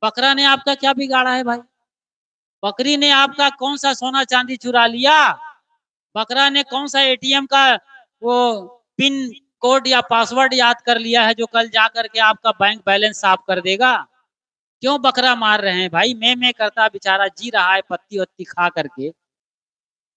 बकरा ने आपका क्या बिगाड़ा है भाई? बकरी ने आपका कौन सा सोना चांदी चुरा लिया? बकरा ने कौन सा एटीएम का वो पिन कोड या पासवर्ड याद कर लिया है जो कल जा करके आपका बैंक बैलेंस साफ कर देगा? क्यों बकरा मार रहे हैं भाई? मैं करता बेचारा जी रहा है पत्ती वत्ती खा करके।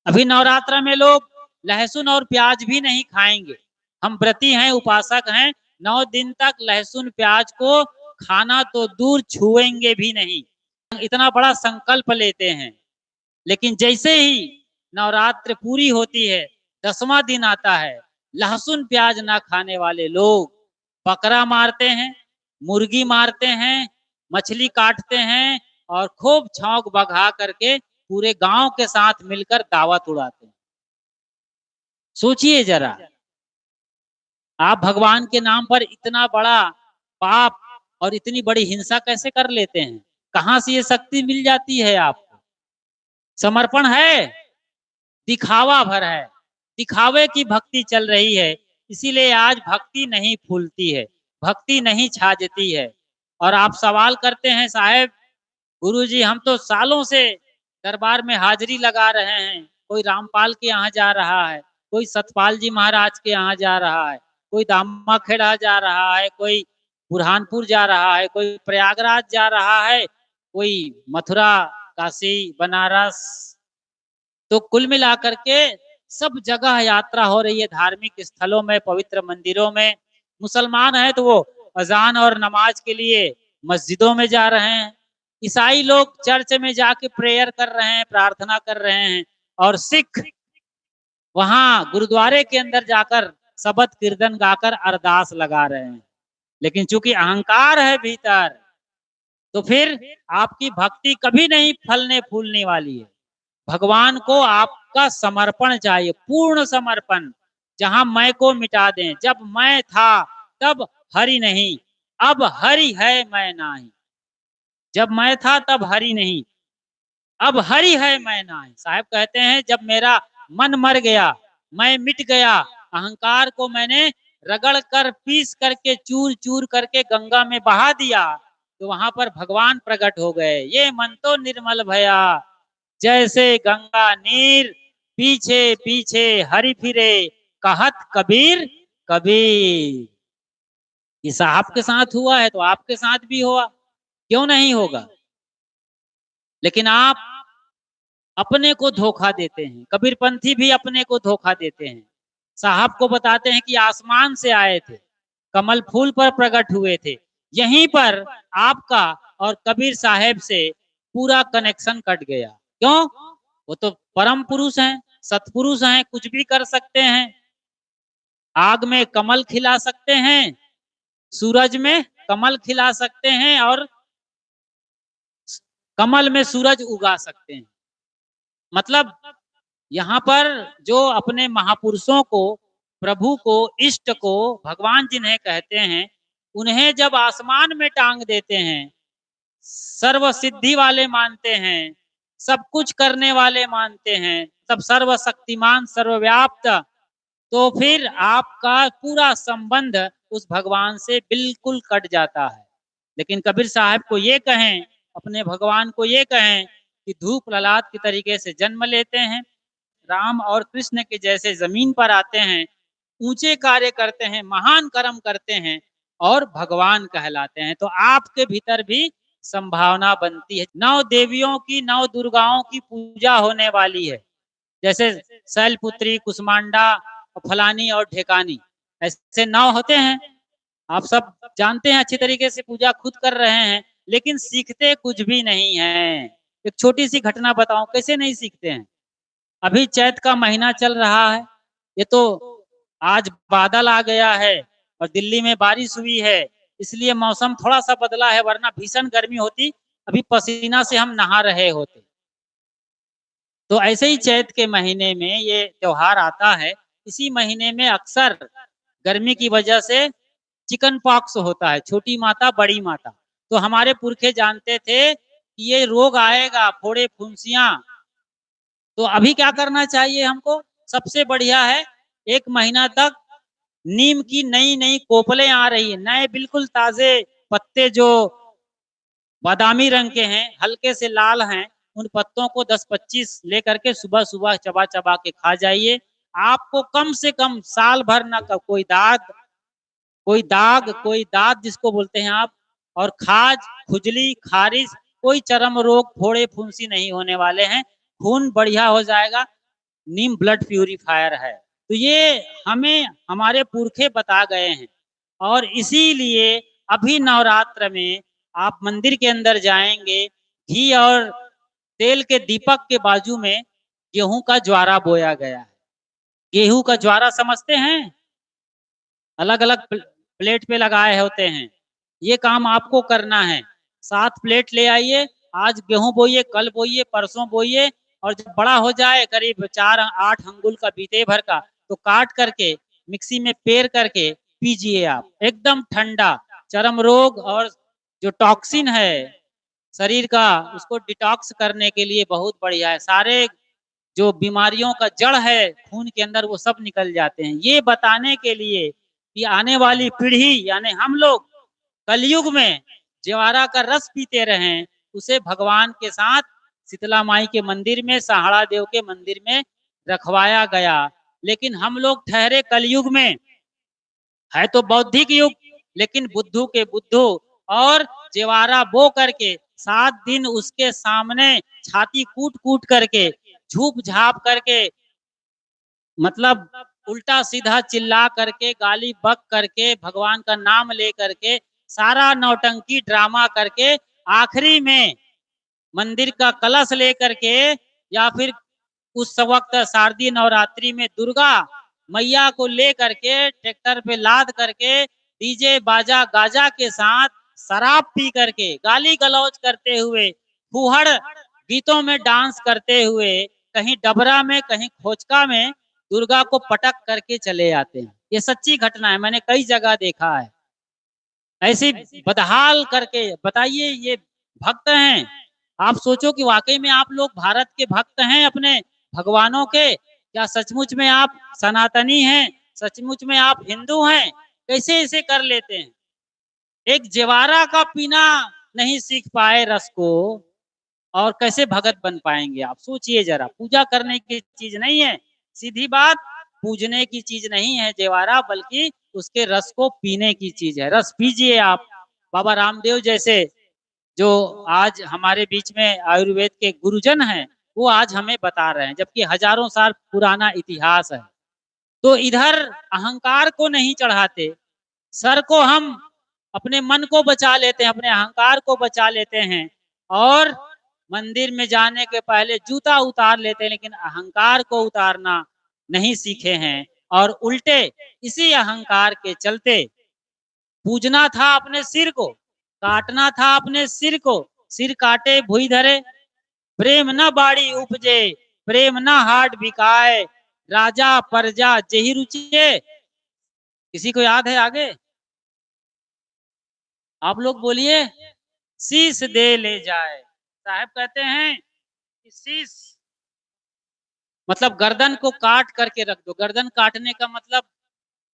अभी नवरात्र में लोग लहसुन और प्याज भी नहीं खाएंगे। हम व्रती हैं, उपासक हैं, 9 दिन तक लहसुन प्याज को खाना तो दूर छुएंगे भी नहीं। इतना बड़ा संकल्प लेते हैं, लेकिन जैसे ही नवरात्र पूरी होती है, 10वां दिन आता है, लहसुन प्याज ना खाने वाले लोग बकरा मारते हैं, मुर्गी मारते हैं, मछली काटते हैं और खूब छौंक बघा करके पूरे गांव के साथ मिलकर दावत उड़ाते हैं। सोचिए जरा, आप भगवान के नाम पर इतना बड़ा पाप और इतनी बड़ी हिंसा कैसे कर लेते हैं? कहां से ये शक्ति मिल जाती है आपको? समर्पण है, दिखावा भर है, दिखावे की भक्ति चल रही है, इसीलिए आज भक्ति नहीं फूलती है, भक्ति नहीं छाजती है। और आप सवाल करते हैं साहेब, गुरुजी हम तो सालों से दरबार में हाजिरी लगा रहे हैं, कोई रामपाल के यहाँ जा रहा है, कोई सतपाल जी महाराज के यहाँ जा रहा है, कोई दामाखेड़ा जा रहा है, कोई बुरहानपुर जा रहा है, कोई प्रयागराज जा रहा है, कोई मथुरा, काशी, बनारस। तो कुल मिलाकर के सब जगह यात्रा हो रही है, धार्मिक स्थलों में, पवित्र मंदिरों में। मुसलमान है तो वो अजान और नमाज के लिए मस्जिदों में जा रहे हैं, ईसाई लोग चर्च में जाके प्रेयर कर रहे हैं, प्रार्थना कर रहे हैं, और सिख वहां गुरुद्वारे के अंदर जाकर शबद कीर्तन गाकर अरदास लगा रहे हैं। लेकिन चूंकि अहंकार है भीतर, तो फिर आपकी भक्ति कभी नहीं फलने फूलने वाली है। भगवान को आपका समर्पण चाहिए, पूर्ण समर्पण, जहां मैं को मिटा दें। जब मैं था तब हरि नहीं, अब हरि है मैं नहीं। जब मैं था तब हरि नहीं, अब हरि है मैं नहीं। साहब कहते हैं जब मेरा मन मर गया, मैं मिट गया, अहंकार को मैंने रगड़ कर पीस करके चूर चूर करके गंगा में बहा दिया, तो वहां पर भगवान प्रकट हो गए। ये मन तो निर्मल भया, जैसे गंगा नीर, पीछे पीछे हरि फिरे, कहत कबीर कबीर। ये साहब के साथ हुआ है तो आपके साथ भी हुआ, क्यों नहीं होगा? लेकिन आप अपने को धोखा देते हैं। कबीरपंथी भी अपने को धोखा देते हैं। साहब को बताते हैं कि आसमान से आए थे, कमल फूल पर प्रकट हुए थे। यहीं पर आपका और कबीर साहेब से पूरा कनेक्शन कट गया। क्यों? वो तो परम पुरुष हैं, सतपुरुष हैं, कुछ भी कर सकते हैं। आग में कमल खिला सकते हैं, सूरज में कमल खिला सकते हैं, और कमल में सूरज उगा सकते हैं। मतलब यहाँ पर जो अपने महापुरुषों को, प्रभु को, इष्ट को, भगवान जिन्हें कहते हैं, उन्हें जब आसमान में टांग देते हैं, सर्व सिद्धि वाले मानते हैं, सब कुछ करने वाले मानते हैं, सब सर्वशक्तिमान, सर्वव्याप्त, तो फिर आपका पूरा संबंध उस भगवान से बिल्कुल कट जाता है। लेकिन कबीर साहब को ये कहें, अपने भगवान को ये कहें कि धूप ललाट के तरीके से जन्म लेते हैं, राम और कृष्ण के जैसे जमीन पर आते हैं, ऊंचे कार्य करते हैं, महान कर्म करते हैं और भगवान कहलाते हैं। तो आपके भीतर भी संभावना बनती है। 9 देवियों की, 9 दुर्गाओं की पूजा होने वाली है, जैसे शैलपुत्री, कुसमांडा, फलानी और ढेकानी, ऐसे 9 होते हैं। आप सब जानते हैं, अच्छी तरीके से पूजा खुद कर रहे हैं, लेकिन सीखते कुछ भी नहीं है। एक छोटी सी घटना बताऊं, कैसे नहीं सीखते हैं। अभी चैत का महीना चल रहा है, ये तो आज बादल आ गया है और दिल्ली में बारिश हुई है, इसलिए मौसम थोड़ा सा बदला है, वरना भीषण गर्मी होती, अभी पसीना से हम नहा रहे होते। तो ऐसे ही चैत के महीने में ये त्योहार आता है। इसी महीने में अक्सर गर्मी की वजह से चिकन पॉक्स होता है, छोटी माता बड़ी माता। तो हमारे पुरखे जानते थे कि ये रोग आएगा, फोड़े फुंसियां। तो अभी क्या करना चाहिए हमको? सबसे बढ़िया है, 1 महीना तक नीम की नई नई कोपलें आ रही है, नए बिल्कुल ताजे पत्ते जो बादामी रंग के हैं, हल्के से लाल हैं। उन पत्तों को 10-25 लेकर के सुबह सुबह चबा चबा के खा जाइए। आपको कम से कम साल भर ना कोई दाद जिसको बोलते हैं आप, और खाज, खुजली, खारिश, कोई चर्म रोग, फोड़े फुंसी नहीं होने वाले हैं। खून बढ़िया हो जाएगा। नीम ब्लड प्यूरिफायर है। तो ये हमें हमारे पुरखे बता गए हैं। और इसीलिए अभी नवरात्र में आप मंदिर के अंदर जाएंगे, घी और तेल के दीपक के बाजू में गेहूं का ज्वारा बोया गया है। गेहूं का ज्वारा समझते हैं? अलग अलग प्लेट पे लगाए होते हैं। ये काम आपको करना है। 7 प्लेट ले आइए। आज गेहूं बोइए, कल बोइए, परसों बोइए, और जब बड़ा हो जाए करीब 4-8 अंगुल का बीते भर का, तो काट करके मिक्सी में पेर करके पीजिए आप, एकदम ठंडा। चर्म रोग और जो टॉक्सिन है शरीर का, उसको डिटॉक्स करने के लिए बहुत बढ़िया है। सारे जो बीमारियों का जड़ है खून के अंदर, वो सब निकल जाते हैं। ये बताने के लिए कि आने वाली पीढ़ी यानी हम लोग कलयुग में ज्वारा का रस पीते रहें, उसे भगवान के साथ शीतला माई के मंदिर में, सहाड़ा देव के मंदिर में रखवाया गया। लेकिन हम लोग ठहरे कलयुग में। है तो बौद्धिक युग, लेकिन बुद्धू के बुद्धू, और ज्वारा बो करके 7 दिन उसके सामने छाती कूट कूट करके, झूप झाप करके, मतलब उल्टा सीधा चिल्ला करके, गाली बक करके, भगवान का नाम ले करके, सारा नौटंकी ड्रामा करके, आखिरी में मंदिर का कलश लेकर के, या फिर उस वक्त शारदीय नवरात्रि में दुर्गा मैया को ले करके ट्रैक्टर पे लाद करके, डीजे बाजा गाजा के साथ शराब पी करके, गाली गलौज करते हुए, फुहड़ गीतों में डांस करते हुए, कहीं डबरा में कहीं खोचका में दुर्गा को पटक करके चले आते हैं। ये सच्ची घटना है, मैंने कई जगह देखा है। ऐसे बदहाल करके बताइए, ये भक्त हैं? आप सोचो कि वाकई में आप लोग भारत के भक्त हैं अपने भगवानों के? क्या सचमुच में आप सनातनी हैं? सचमुच में आप हिंदू हैं? कैसे इसे कर लेते हैं? एक ज्वारा का पीना नहीं सीख पाए रस को, और कैसे भगत बन पाएंगे आप? सोचिए जरा। पूजा करने की चीज नहीं है, सीधी बात। पूजने की चीज नहीं है ज्वारा, बल्कि उसके रस को पीने की चीज है। रस पीजिए आप। बाबा रामदेव जैसे जो आज हमारे बीच में आयुर्वेद के गुरुजन हैं, वो आज हमें बता रहे हैं, जबकि हजारों साल पुराना इतिहास है। तो इधर अहंकार को नहीं चढ़ाते, सर को हम अपने मन को बचा लेते हैं, अपने अहंकार को बचा लेते हैं, और मंदिर में जाने के पहले जूता उतार लेते हैं, लेकिन अहंकार को उतारना नहीं सीखे हैं। और उल्टे इसी अहंकार के चलते पूजना था अपने सिर को, काटना था अपने सिर को, सिर काटे भुई धरे, प्रेम न बाड़ी उपजे, प्रेम न हाट बिकाए, राजा प्रजा जेहि रुचिए। किसी को याद है आगे? आप लोग बोलिए। शीश दे ले जाए। साहब कहते हैं कि शीश मतलब गर्दन को काट करके रख दो। गर्दन काटने का मतलब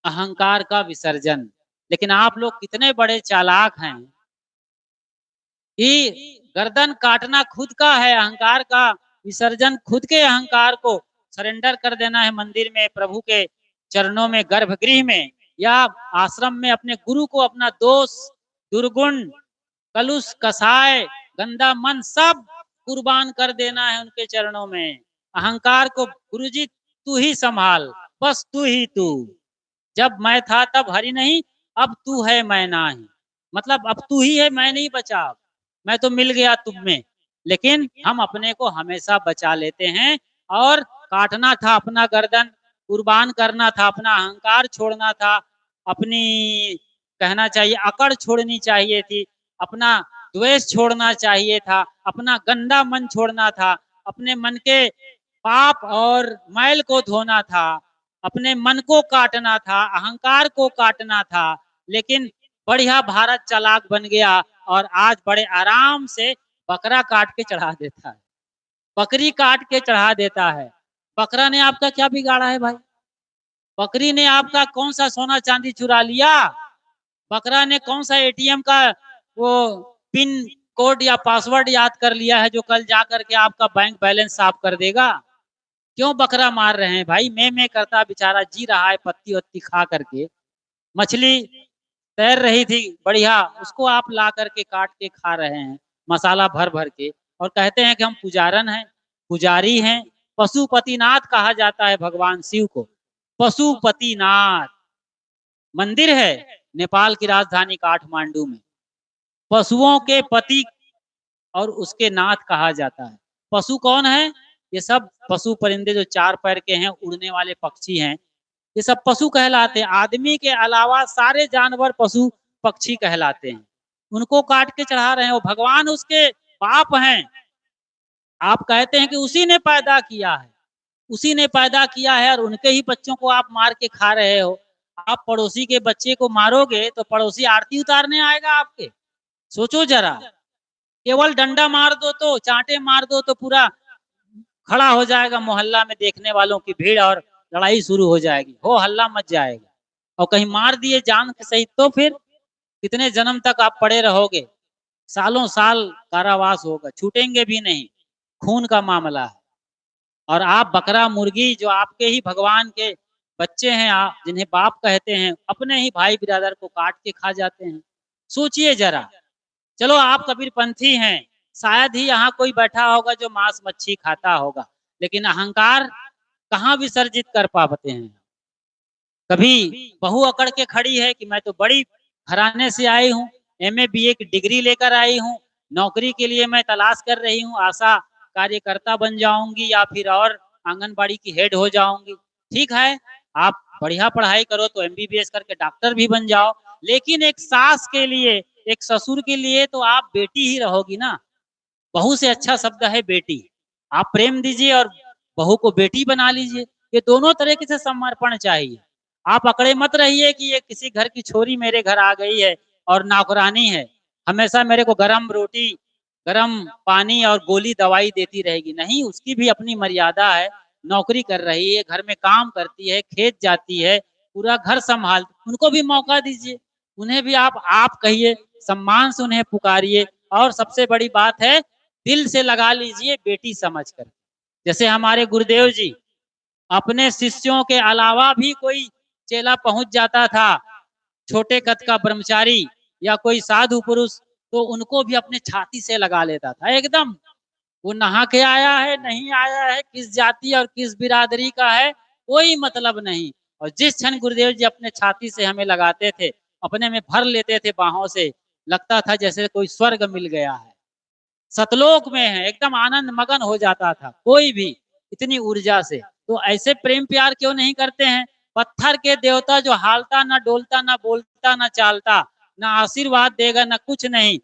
अहंकार का विसर्जन। लेकिन आप लोग कितने बड़े चालाक हैं कि गर्दन काटना खुद का है, अहंकार का विसर्जन, खुद के अहंकार को सरेंडर कर देना है मंदिर में, प्रभु के चरणों में, गर्भगृह में या आश्रम में। अपने गुरु को अपना दोष, दुर्गुण, कलुष, कसाय, गंदा मन सब कुर्बान कर देना है उनके चरणों में। अहंकार को गुरुजी तू ही संभाल, बस तू ही तू। जब मैं था तब हरि नहीं, अब तू है मैं नाही। मतलब अब तू ही है, मैं नहीं बचा। मैं तो मिल गया तुम में। लेकिन हम अपने को हमेशा बचा लेते हैं। और काटना था अपना गर्दन, कुर्बान करना था अपना अहंकार, छोड़ना था अपनी, कहना चाहिए अकड़ छोड़नी चाहिए थी, अपना द्वेष छोड़ना चाहिए था, अपना गंदा मन छोड़ना था, अपने मन के पाप और मैल को धोना था, अपने मन को काटना था, अहंकार को काटना था। लेकिन बढ़िया भारत चालाक बन गया और आज बड़े आराम से बकरा काट के चढ़ा देता है, बकरी काट के चढ़ा देता है। बकरा ने आपका क्या बिगाड़ा है भाई? बकरी ने आपका कौन सा सोना चांदी चुरा लिया? बकरा ने कौन सा एटीएम का वो पिन कोड या पासवर्ड याद कर लिया है जो कल जा करके आपका बैंक बैलेंस साफ कर देगा? क्यों बकरा मार रहे हैं भाई? मैं करता बेचारा जी रहा है पत्ती वत्ती खा करके। मछली तैर रही थी बढ़िया, उसको आप ला करके काट के खा रहे हैं मसाला भर भर के, और कहते हैं कि हम पुजारन हैं, पुजारी हैं। पशुपतिनाथ कहा जाता है भगवान शिव को। पशुपतिनाथ मंदिर है नेपाल की राजधानी काठमांडू में। पशुओं के पति और उसके नाथ कहा जाता है। पशु कौन है? ये सब पशु परिंदे जो चार पैर के हैं, उड़ने वाले पक्षी हैं, ये सब पशु कहलाते हैं। आदमी के अलावा सारे जानवर पशु पक्षी कहलाते हैं। उनको काट के चढ़ा रहे हैं, वो भगवान उसके बाप हैं। आप कहते हैं कि उसी ने पैदा किया है, उसी ने पैदा किया है, और उनके ही बच्चों को आप मार के खा रहे हो। आप पड़ोसी के बच्चे को मारोगे तो पड़ोसी आरती उतारने आएगा आपके? सोचो जरा। केवल डंडा मार दो तो, चांटे मार दो तो पूरा खड़ा हो जाएगा मोहल्ला में देखने वालों की भीड़, और लड़ाई शुरू हो जाएगी, हो हल्ला मच जाएगा। और कहीं मार दिए जान के सहित तो फिर कितने जन्म तक आप पड़े रहोगे? सालों साल कारावास होगा, छूटेंगे भी नहीं। खून का मामला है। और आप बकरा मुर्गी जो आपके ही भगवान के बच्चे हैं, आप जिन्हें बाप कहते हैं, अपने ही भाई बिरादर को काट के खा जाते हैं। सोचिए जरा। चलो आप कबीरपंथी हैं, शायद ही यहाँ कोई बैठा होगा जो मांस मच्छी खाता होगा, लेकिन अहंकार कहाँ विसर्जित कर पाते हैं? कभी बहू अकड़ के खड़ी है कि मैं तो बड़ी घराने से आई हूँ, एमए बीए की डिग्री लेकर आई हूँ, नौकरी के लिए मैं तलाश कर रही हूँ, आशा कार्यकर्ता बन जाऊंगी या फिर और आंगनबाड़ी की हेड हो जाऊंगी। ठीक है, आप बढ़िया पढ़ाई करो तो एमबीबीएस करके डॉक्टर भी बन जाओ, लेकिन एक सास के लिए, एक ससुर के लिए तो आप बेटी ही रहोगी ना। बहू से अच्छा शब्द है बेटी। आप प्रेम दीजिए और बहू को बेटी बना लीजिए। ये दोनों तरीके से समर्पण चाहिए। आप अकड़े मत रहिए कि ये किसी घर की छोरी मेरे घर आ गई है और नौकरानी है, हमेशा मेरे को गरम रोटी, गरम पानी और गोली दवाई देती रहेगी। नहीं, उसकी भी अपनी मर्यादा है। नौकरी कर रही है, घर में काम करती है, खेत जाती है, पूरा घर संभाल, उनको भी मौका दीजिए। उन्हें भी आप कहिए, सम्मान से उन्हें पुकारिए। और सबसे बड़ी बात है, दिल से लगा लीजिए बेटी समझकर। जैसे हमारे गुरुदेव जी अपने शिष्यों के अलावा भी कोई चेला पहुंच जाता था, छोटे कद का ब्रह्मचारी या कोई साधु पुरुष, तो उनको भी अपने छाती से लगा लेता था एकदम। वो नहा के आया है, नहीं आया है, किस जाति और किस बिरादरी का है, कोई मतलब नहीं। और जिस क्षण गुरुदेव जी अपने छाती से हमें लगाते थे, अपने में भर लेते थे बाहों से, लगता था जैसे कोई स्वर्ग मिल गया है, सतलोक में है, एकदम आनंद मगन हो जाता था कोई भी, इतनी ऊर्जा से। तो ऐसे प्रेम प्यार क्यों नहीं करते हैं? पत्थर के देवता जो हालता ना डोलता, ना बोलता, ना चालता, ना आशीर्वाद देगा, ना कुछ नहीं,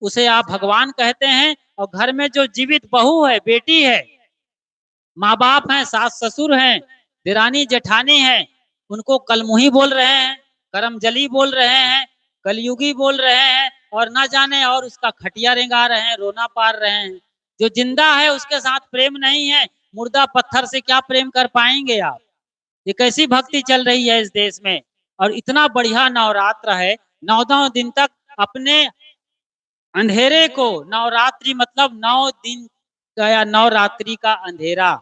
उसे आप भगवान कहते हैं। और घर में जो जीवित बहू है, बेटी है, माँ बाप हैं, सास ससुर हैं, दिरानी जेठानी है, उनको कलमुही बोल रहे हैं, करमजली बोल रहे हैं, कलयुगी बोल रहे हैं, और ना जाने और उसका खटिया रेंगा रहे हैं, रोना पार रहे हैं। जो जिंदा है उसके साथ प्रेम नहीं है, मुर्दा पत्थर से क्या प्रेम कर पाएंगे आप? ये कैसी भक्ति चल रही है इस देश में? और इतना बढ़िया नवरात्र है, 9 दिन तक अपने अंधेरे को, नवरात्रि मतलब 9 दिन का या नवरात्रि का अंधेरा,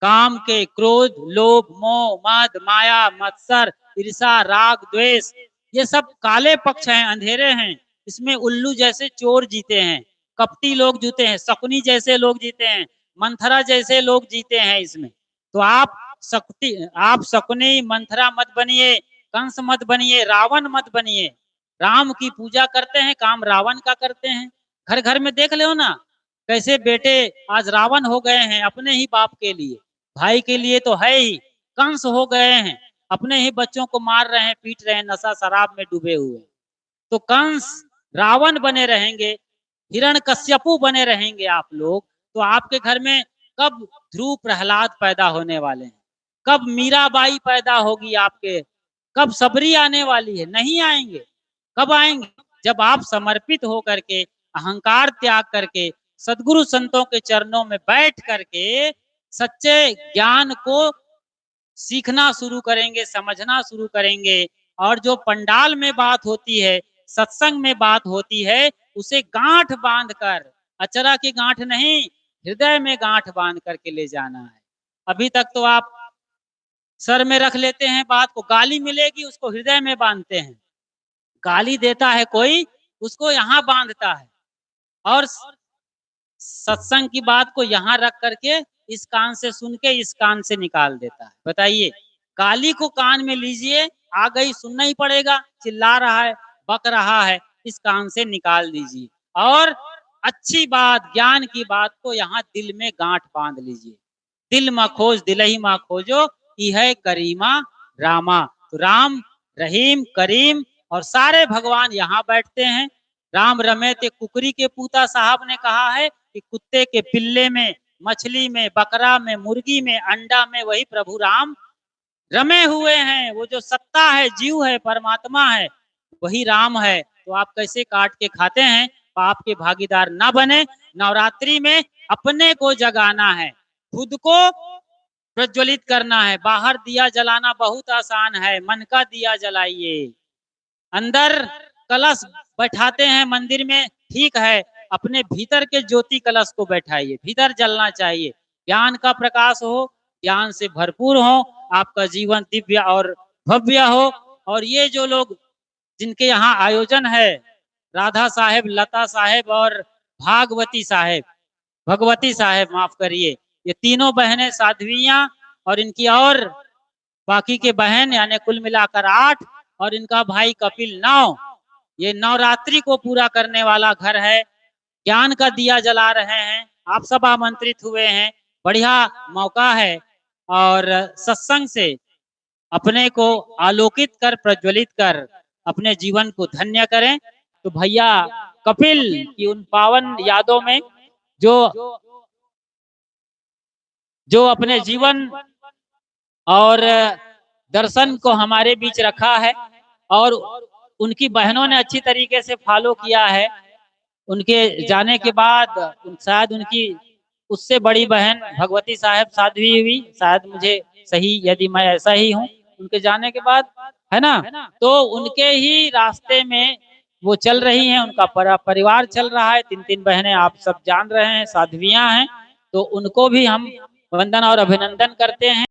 काम के क्रोध, लोभ, मोह, मद, माया, मत्सर, ईर्षा, राग, द्वेष, ये सब काले पक्ष हैं, अंधेरे हैं। इसमें उल्लू जैसे चोर जीते हैं, कपटी लोग जीते हैं, शकुनी जैसे लोग जीते हैं, मंथरा जैसे लोग जीते हैं इसमें। तो आप शकुनी मंथरा मत बनिए, कंस मत बनिए, रावण मत बनिए। राम की पूजा करते हैं, काम रावण का करते हैं। घर घर में देख लो ना, कैसे बेटे आज रावण हो गए हैं अपने ही बाप के लिए, भाई के लिए तो है ही, कंस हो गए हैं, अपने ही बच्चों को मार रहे हैं, पीट रहे हैं, नशा शराब में डूबे हुए। तो कंस रावण बने रहेंगे, हिरण्यकश्यपु बने रहेंगे आप लोग, तो आपके घर में कब ध्रुव प्रहलाद पैदा होने वाले हैं? कब मीराबाई पैदा होगी आपके? कब सबरी आने वाली है? नहीं आएंगे। कब आएंगे? जब आप समर्पित हो करके, अहंकार त्याग करके, सदगुरु संतों के चरणों में बैठ करके सच्चे ज्ञान को सीखना शुरू करेंगे, समझना शुरू करेंगे। और जो पंडाल में बात होती है, सत्संग में बात होती है, उसे गांठ बांधकर, अचरा की गांठ नहीं, हृदय में गांठ बांध करके ले जाना है। अभी तक तो आप सर में रख लेते हैं बात को, गाली मिलेगी उसको हृदय में बांधते हैं, गाली देता है कोई उसको यहाँ बांधता है, और सत्संग की बात को यहाँ रख करके इस कान से सुन के इस कान से निकाल देता है। बताइए, गाली को कान में लीजिए, आ गई सुनना ही पड़ेगा, चिल्ला रहा है, बक रहा है, इस कान से निकाल दीजिए, और अच्छी बात, ज्ञान की बात को यहाँ दिल में गांठ बांध लीजिए। दिल में खोज दिलही माँ खोजो, यह करीमा रामा। तो राम, रहीम, करीम और सारे भगवान यहाँ बैठते हैं। राम रमे ते कुकरी के पूता साहब ने कहा है कि कुत्ते के पिल्ले में, मछली में, बकरा में, मुर्गी में, अंडा में वही प्रभु राम रमे हुए हैं। वो जो सत्ता है, जीव है, परमात्मा है, वही राम है। तो आप कैसे काट के खाते हैं? पाप के भागीदार ना बने। नवरात्रि में अपने को जगाना है, खुद को प्रज्वलित करना है। बाहर दिया जलाना बहुत आसान है, मन का दिया जलाइए। अंदर कलश बैठाते हैं मंदिर में, ठीक है, अपने भीतर के ज्योति कलश को बैठाइए, भीतर जलना चाहिए। ज्ञान का प्रकाश हो, ज्ञान से भरपूर हो, आपका जीवन दिव्य और भव्य हो। और ये जो लोग जिनके यहाँ आयोजन है, राधा साहेब, लता साहेब और भागवती साहेब, भगवती साहेब माफ करिए, ये तीनों बहनें साध्वियां, और इनकी और बाकी के बहन यानी कुल मिलाकर 8, और इनका भाई कपिल 9। ये नवरात्रि को पूरा करने वाला घर है, ज्ञान का दिया जला रहे हैं। आप सब आमंत्रित हुए हैं, बढ़िया मौका है, और सत्संग से अपने को आलोकित कर, प्रज्वलित कर अपने जीवन को धन्य करें। तो भैया कपिल की उन पावन यादों में जो अपने जीवन और दर्शन को हमारे बीच रखा है, और उनकी बहनों ने अच्छी तरीके से फॉलो किया है। उनके जाने के बाद शायद उनकी उससे बड़ी बहन भगवती साहब साध्वी हुई, शायद मुझे सही, यदि मैं ऐसा ही हूँ, उनके जाने के बाद, है ना। तो उनके ही रास्ते में वो चल रही हैं, उनका परिवार चल रहा है। 3 बहनें आप सब जान रहे हैं, साध्वियां हैं। तो उनको भी हम वंदन और अभिनंदन करते हैं।